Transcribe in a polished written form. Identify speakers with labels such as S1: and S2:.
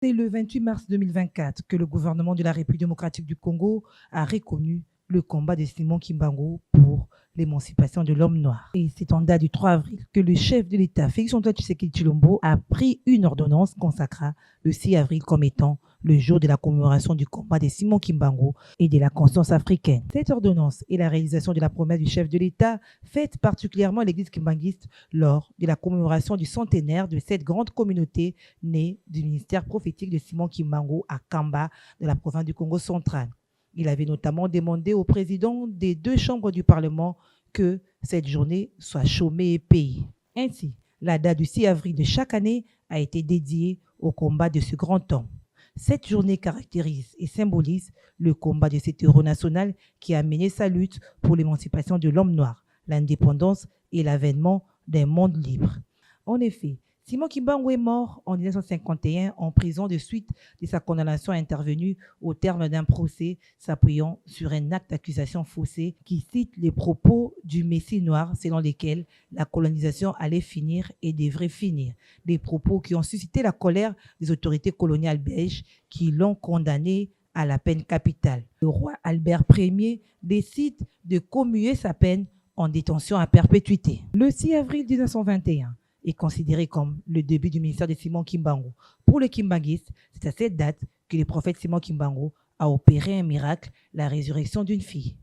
S1: C'est le 28 mars 2024 que le gouvernement de la République démocratique du Congo a reconnu le combat de Simon Kimbangu pour l'émancipation de l'homme noir. Et c'est en date du 3 avril que le chef de l'État, Félix-Antoine Tshisekedi Tshilombo, a pris une ordonnance consacrant le 6 avril comme étant le jour de la commémoration du combat de Simon Kimbangu et de la conscience africaine. Cette ordonnance est la réalisation de la promesse du chef de l'État, faite particulièrement à l'église kimbanguiste lors de la commémoration du centenaire de cette grande communauté née du ministère prophétique de Simon Kimbangu à Kamba, de la province du Congo central. Il avait notamment demandé au président des deux chambres du Parlement que cette journée soit chômée et payée. Ainsi, la date du 6 avril de chaque année a été dédiée au combat de ce grand homme. Cette journée caractérise et symbolise le combat de cet héros national qui a mené sa lutte pour l'émancipation de l'homme noir, l'indépendance et l'avènement d'un monde libre. En effet, Simon Kimbangu est mort en 1951 en prison de suite de sa condamnation intervenue au terme d'un procès s'appuyant sur un acte d'accusation faussé qui cite les propos du Messie noir selon lesquels la colonisation allait finir et devrait finir. Des propos qui ont suscité la colère des autorités coloniales belges qui l'ont condamné à la peine capitale. Le roi Albert Ier décide de commuer sa peine en détention à perpétuité. Le 6 avril 1921, est considéré comme le début du ministère de Simon Kimbangu. Pour les Kimbanguistes, c'est à cette date que le prophète Simon Kimbangu a opéré un miracle, la résurrection d'une fille.